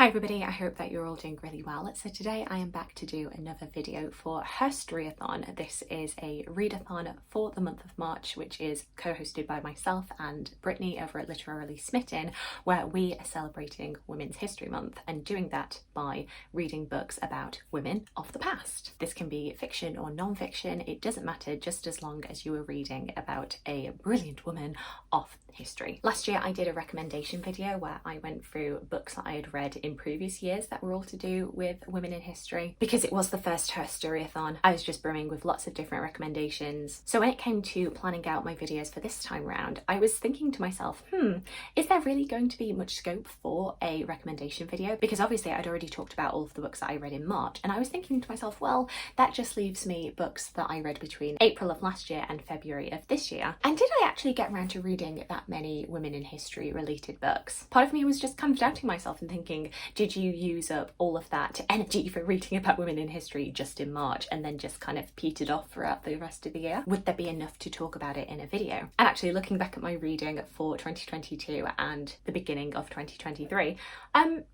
Hi everybody, I hope that you're all doing really well. So today I am back to do another video for Her-storyathon. This is a readathon for the month of March, which is co-hosted by myself and Brittany over at Literarily Smitten, where we are celebrating Women's History Month and doing that by reading books about women of the past. This can be fiction or non-fiction, it doesn't matter, just as long as you are reading about a brilliant woman of history. Last year I did a recommendation video where I went through books that I had read in previous years that were all to do with women in history. Because it was the first Her-storyathon, I was just brimming with lots of different recommendations. So when it came to planning out my videos for this time round, I was thinking to myself, is there really going to be much scope for a recommendation video? Because obviously I'd already talked about all of the books that I read in March, and I was thinking to myself, well, that just leaves me books that I read between April of last year and February of this year. And did I actually get around to reading that many women in history related books? Part of me was just kind of doubting myself and thinking, did you use up all of that energy for reading about women in history just in March and then just kind of petered off throughout the rest of the year? Would there be enough to talk about it in a video? And actually looking back at my reading for 2022 and the beginning of 2023,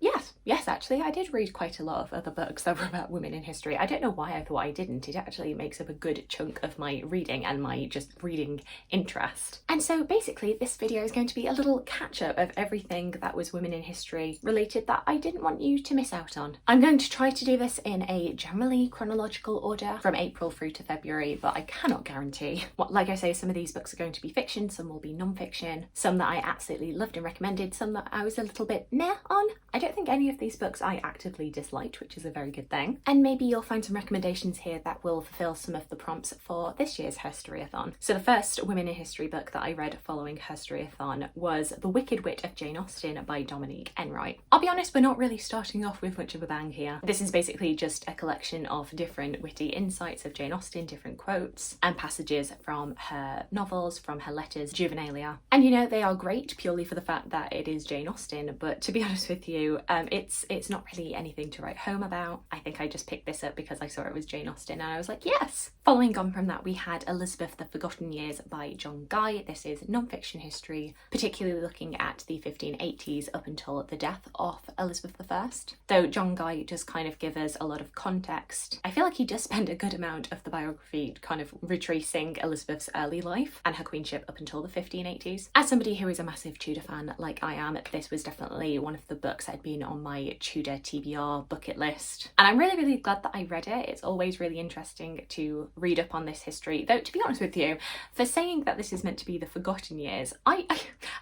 yes, actually I did read quite a lot of other books that were about women in history. I don't know why I thought I didn't. It actually makes up a good chunk of my reading and my just reading interest. And so basically this video is going to be a little catch-up of everything that was women in history related that I didn't want you to miss out on. I'm going to try to do this in a generally chronological order from April through to February, but I cannot guarantee. Like I say, some of these books are going to be fiction, some will be non-fiction, some that I absolutely loved and recommended, some that I was a little bit meh on. I don't think any of these books I actively disliked, which is a very good thing. And maybe you'll find some recommendations here that will fulfill some of the prompts for this year's Her-storyathon. So the first women in history book that I read following Her-storyathon was The Wicked Wit of Jane Austen by Dominique Enright. I'll be honest, we're not really starting off with much of a bang here. This is basically just a collection of different witty insights of Jane Austen, different quotes and passages from her novels, from her letters, juvenilia. And you know, they are great purely for the fact that it is Jane Austen, but to be honest with you, it's not really anything to write home about. I think I just picked this up because I saw it was Jane Austen and I was like, yes! Following on from that, we had Elizabeth the Forgotten Years by John Guy. This is non-fiction history, particularly looking at the 1580s up until the death of Elizabeth I. Though John Guy does kind of give us a lot of context, I feel like he does spend a good amount of the biography kind of retracing Elizabeth's early life and her queenship up until the 1580s. As somebody who is a massive Tudor fan like I am, this was definitely one of the books that had been on my Tudor TBR bucket list. And I'm really glad that I read it. It's always really interesting to read up on this history. Though, to be honest with you, for saying that this is meant to be the forgotten years, I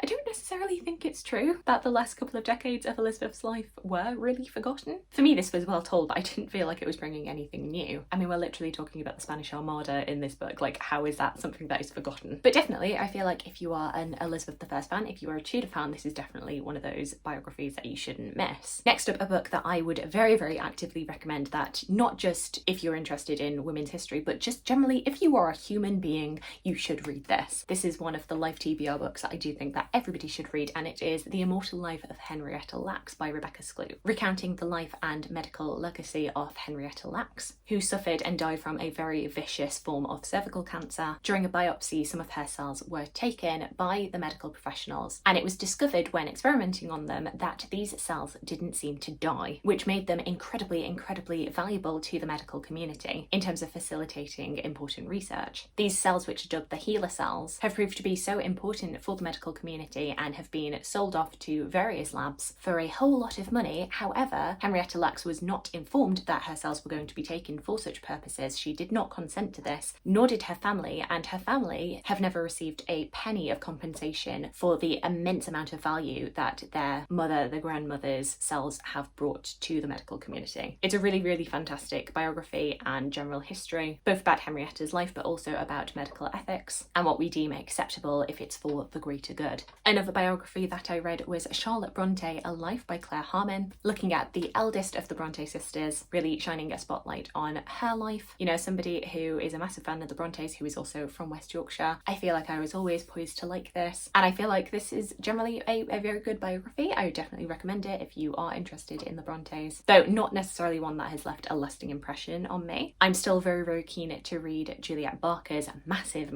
don't necessarily think it's true that the last couple of decades of Elizabeth's life were really forgotten. For me, this was well told, but I didn't feel like it was bringing anything new. I mean, we're literally talking about the Spanish Armada in this book. Like, how is that something that is forgotten? But definitely, I feel like if you are an Elizabeth I fan, if you are a Tudor fan, this is definitely one of those biographies that you shouldn't miss. Next up, a book that I would very actively recommend, that not just if you're interested in women's history, but just generally if you are a human being, you should read this. This is one of the Life TBR books that I do think that everybody should read, and it is The Immortal Life of Henrietta Lacks by Rebecca Skloot, recounting the life and medical legacy of Henrietta Lacks, who suffered and died from a very vicious form of cervical cancer. During a biopsy, some of her cells were taken by the medical professionals, and it was discovered when experimenting on them that these cells didn't seem to die, which made them incredibly valuable to the medical community in terms of facilitating important research. These cells, which are dubbed the healer cells, have proved to be so important for the medical community and have been sold off to various labs for a whole lot of money. However, Henrietta Lacks was not informed that her cells were going to be taken for such purposes. She did not consent to this, nor did her family, and her family have never received a penny of compensation for the immense amount of value that their mother, their grandmother's cells have brought to the medical community. It's a really fantastic biography and general history, both about Henrietta's life but also about medical ethics and what we deem acceptable if it's for the greater good. Another biography that I read was Charlotte Bronte, A Life by Clare Harman, looking at the eldest of the Bronte sisters, really shining a spotlight on her life. You know, somebody who is a massive fan of the Brontes, who is also from West Yorkshire, I feel like I was always poised to like this, and I feel like this is generally a very good biography. I would definitely recommend it if you are interested in the Brontes, though not necessarily one that has left a lasting impression on me. I'm still very keen to read Juliet Barker's massive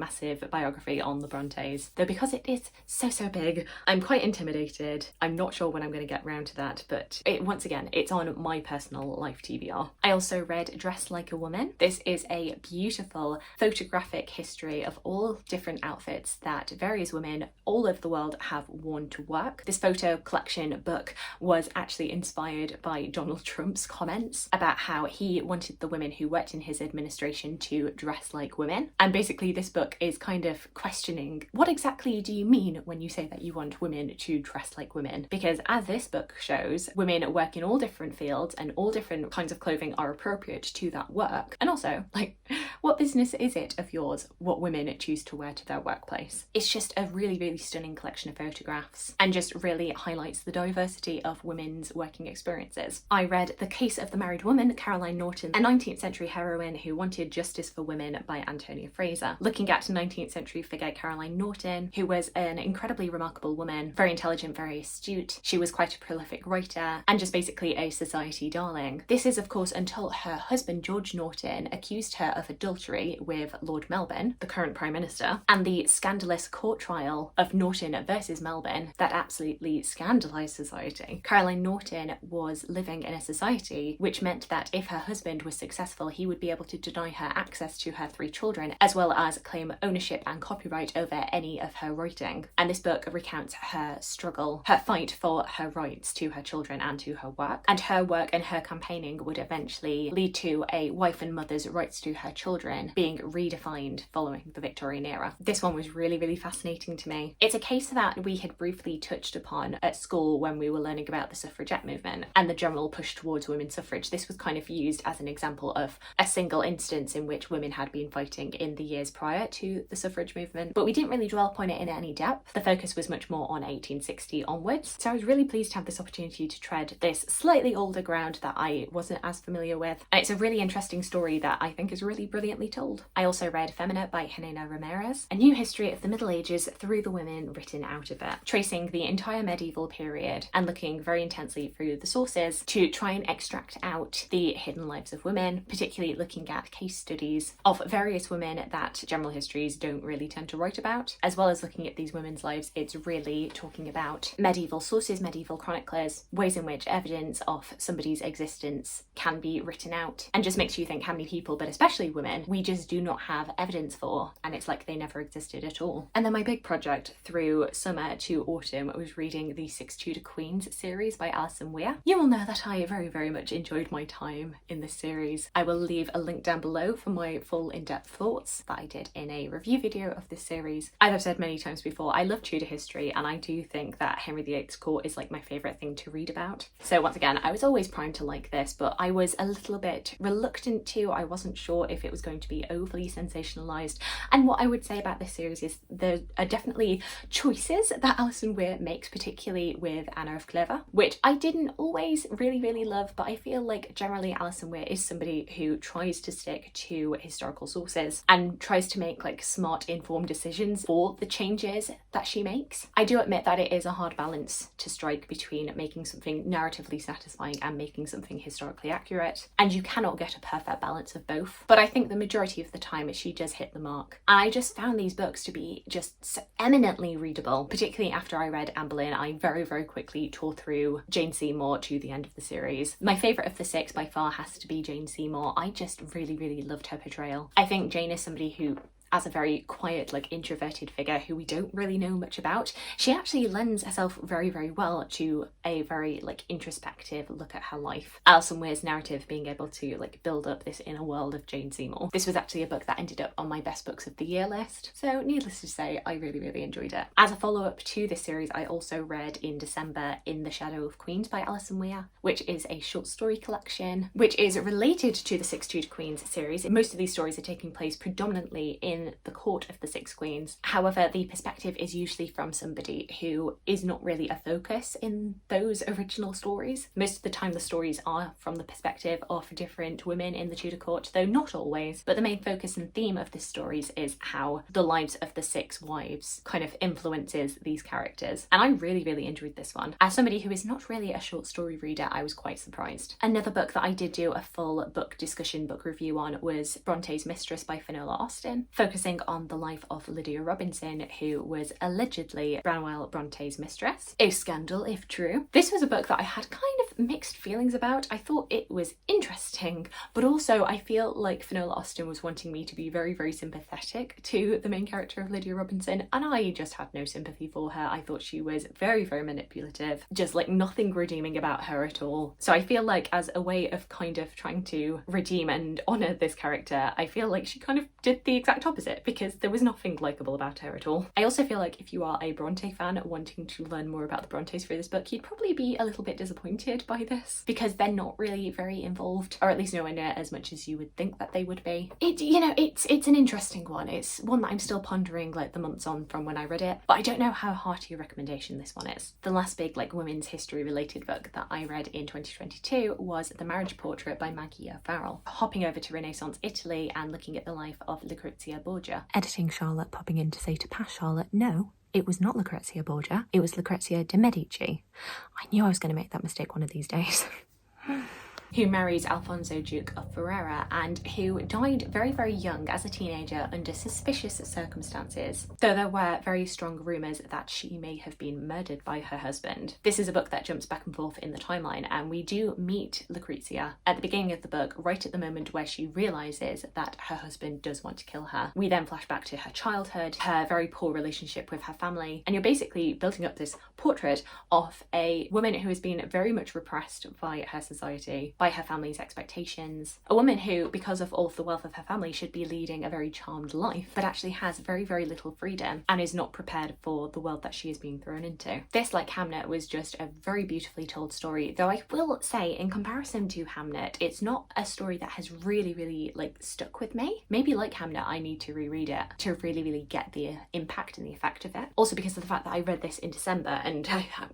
biography on the Brontes, though because it is so big, I'm quite intimidated. I'm not sure when I'm going to get round to that, that, but once again, it's on my personal life TBR. I also read Dress Like a Woman. This is a beautiful photographic history of all different outfits that various women all over the world have worn to work. This photo collection book was actually inspired by Donald Trump's comments about how he wanted the women who worked in his administration to dress like women. And basically this book is kind of questioning, what exactly do you mean when you say that you want women to dress like women? Because as this book shows, women work in all different fields and all different kinds of clothing are appropriate to that work. And also, like, what business is it of yours what women choose to wear to their workplace? It's just a really, really stunning collection of photographs and just really highlights the diversity of women's working experiences. I read The Case of the Married Woman, Caroline Norton, a 19th century heroine who wanted justice for women by Antonia Fraser. Looking at 19th century figure Caroline Norton, who was an incredibly remarkable woman, very intelligent, very astute. She was quite a prolific writer and just basically a society darling. This is of course until her husband George Norton accused her of adultery with Lord Melbourne, the current Prime Minister, and the scandalous court trial of Norton versus Melbourne that absolutely scandalised society. Caroline Norton was living in a society which meant that if her husband was successful, he would be able to deny her access to her 3 children, as well as claim ownership and copyright over any of her writing. And this book recounts her struggle, her fight for her rights to her children and to her work. And her work and her campaigning would eventually lead to a wife and mother's rights to her children being redefined following the Victorian era. This one was really, really fascinating to me. It's a case that we had briefly touched upon at school when we were learning about the suffragette movement and the general push towards women's suffrage. This was kind of used as an example of a single instance in which women had been fighting in the years prior to the suffrage movement, but we didn't really dwell upon it in any depth. The focus was much more on 1860 onwards. So I was really pleased to have this opportunity to tread this slightly older ground that I wasn't as familiar with. And it's a really interesting story that I think is really brilliantly told. I also read Femina by Helena Ramirez, a new history of the Middle Ages through the women written out of it, tracing the entire medieval period and looking very intensely through the sources to try and extract out the hidden lives of women, particularly looking at case studies of various women that general histories don't really tend to write about. As well as looking at these women's lives, it's really talking about medieval sources, medieval chroniclers, ways in which evidence of somebody's existence can be written out, and just makes you think how many people, but especially women, we just do not have evidence for, and it's like they never existed at all. And then my big project through summer to autumn was reading the 6 Tudor Queens series by Alison Weir. You will know that I very, very much enjoyed my time in this series. I will leave a link down below for my full in-depth thoughts that I did in a review video of this series. As I've said many times before, I love Tudor history and I do think that Henry VIII's court is like my favourite thing to read about. So once again, I was always primed to like this, but I was a little bit reluctant to. I wasn't sure if it was going to be overly sensationalised. And what I would say about this series is there are definitely choices that Alison Weir makes, particularly with Anna of Clever, which I didn't always really love, but I feel like generally Alison Weir is somebody who tries to stick to historical sources and tries to make like smart, informed decisions for the changes that she makes. I do admit that it is a hard balance to strike between making something narratively satisfying and making something historically accurate, and you cannot get a perfect balance of both, but I think the majority of the time she does hit the mark. And I just found these books to be just so eminently readable, particularly after I read Anne Boleyn. I very quickly tore through Jane Seymour to the end of the series. My favourite of the 6 by far has to be Jane Seymour. I just really loved her portrayal. I think Jane is somebody who, as a very quiet, like introverted figure who we don't really know much about, she actually lends herself very well to a very like introspective look at her life. Alison Weir's narrative being able to like build up this inner world of Jane Seymour. This was actually a book that ended up on my best books of the year list, so needless to say, I really enjoyed it. As a follow-up to this series, I also read in December In the Shadow of Queens by Alison Weir, which is a short story collection which is related to the 6 Tudor Queens series. Most of these stories are taking place predominantly in the court of the 6 queens. However, the perspective is usually from somebody who is not really a focus in those original stories. Most of the time the stories are from the perspective of different women in the Tudor court, though not always, but the main focus and theme of the stories is how the lives of the 6 wives kind of influences these characters. And I really enjoyed this one. As somebody who is not really a short story reader, I was quite surprised. Another book that I did do a full book discussion, book review on was Brontes Mistress by Finola Austen, focusing focusing on the life of Lydia Robinson, who was allegedly Branwell Bronte's mistress. A scandal if true. This was a book that I had kind of mixed feelings about. I thought it was interesting, but also I feel like Finola Austen was wanting me to be very, very sympathetic to the main character of Lydia Robinson, and I just had no sympathy for her. I thought she was very, very manipulative, just like nothing redeeming about her at all. So I feel like as a way of kind of trying to redeem and honour this character, I feel like she kind of did the exact opposite, because there was nothing likeable about her at all. I also feel like if you are a Bronte fan wanting to learn more about the Brontes through this book, you'd probably be a little bit disappointed by this, because they're not really very involved, or at least nowhere near as much as you would think that they would be. It's an interesting one. It's one that I'm still pondering like the months on from when I read it, but I don't know how hearty a recommendation this one is. The last big like women's history related book that I read in 2022 was The Marriage Portrait by Maggie O'Farrell, hopping over to Renaissance Italy and looking at the life of Lucrezia Borgia. Editing Charlotte popping in to say to past Charlotte, no, it was not Lucrezia Borgia, it was Lucrezia de Medici. I knew I was going to make that mistake one of these days. Who marries Alfonso, Duke of Ferrara, and who died very, very young as a teenager under suspicious circumstances, though there were very strong rumours that she may have been murdered by her husband. This is a book that jumps back and forth in the timeline, and we do meet Lucrezia at the beginning of the book, right at the moment where she realises that her husband does want to kill her. We then flash back to her childhood, her very poor relationship with her family, and you're basically building up this portrait of a woman who has been very much repressed by her society, by her family's expectations. A woman who, because of all of the wealth of her family, should be leading a very charmed life, but actually has very, very little freedom and is not prepared for the world that she is being thrown into. This, like Hamnet, was just a very beautifully told story, though I will say, in comparison to Hamnet, it's not a story that has really, really like stuck with me. Maybe like Hamnet, I need to reread it to really, really get the impact and the effect of it. Also because of the fact that I read this in December, and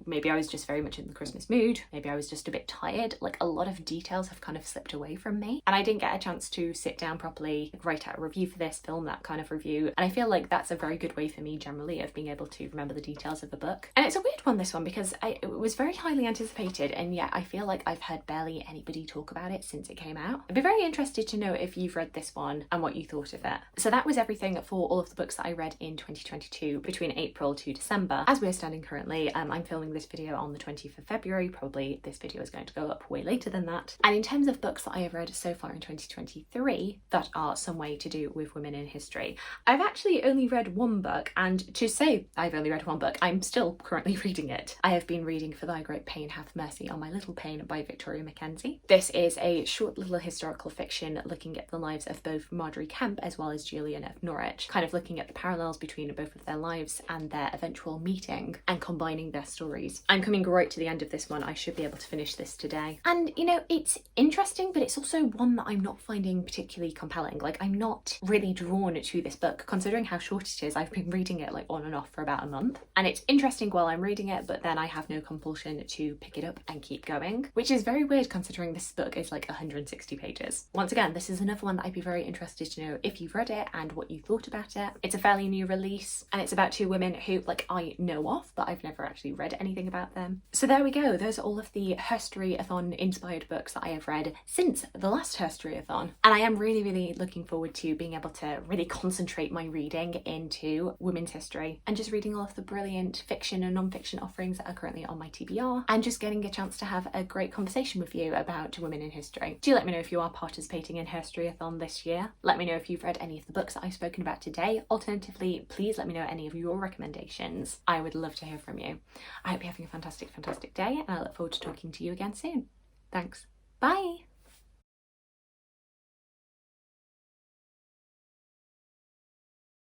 maybe I was just very much in the Christmas mood, maybe I was just a bit tired. Like, a lot of details have kind of slipped away from me, and I didn't get a chance to sit down properly, write out a review for this, film that kind of review, and I feel like that's a very good way for me generally of being able to remember the details of the book. And it's a weird one, this one, because it was very highly anticipated, and yet I feel like I've heard barely anybody talk about it since it came out. I'd be very interested to know if you've read this one and what you thought of it. So that was everything for all of the books that I read in 2022 between April to December. As we're standing currently, I'm filming this video on the 20th of February, probably this video is going to go up way later than that. And in terms of books that I have read so far in 2023 that are some way to do with women in history, I've actually only read one book, and to say I've only read one book, I'm still currently reading it. I have been reading For Thy Great Pain Hath Mercy on My Little Pain by Victoria Mackenzie. This is a short little historical fiction looking at the lives of both Marjorie Kemp as well as Julian of Norwich, kind of looking at the parallels between both of their lives and their eventual meeting and combining their stories. I'm coming right to the end of this one. I should be able to finish this today. And you know, it's interesting, but it's also one that I'm not finding particularly compelling. Like, I'm not really drawn to this book, considering how short it is. I've been reading it like on and off for about a month, and it's interesting while I'm reading it, but then I have no compulsion to pick it up and keep going, which is very weird considering this book is like 160 pages. Once again, this is another one that I'd be very interested to know if you've read it and what you thought about it. It's a fairly new release, and it's about two women who like I know of, but I've never actually read anything about them. So there we go. Those are all of the Her-storyathon inspired books that I have read since the last Her-storyathon, and I am really, really looking forward to being able to really concentrate my reading into women's history and just reading all of the brilliant fiction and non-fiction offerings that are currently on my TBR, and just getting a chance to have a great conversation with you about women in history. Do let me know if you are participating in Her-storyathon this year. Let me know if you've read any of the books that I've spoken about today. Alternatively, please let me know any of your recommendations. I would love to hear from you. I hope you're having a fantastic, fantastic day, and I look forward to talking to you again soon. Thanks. Bye.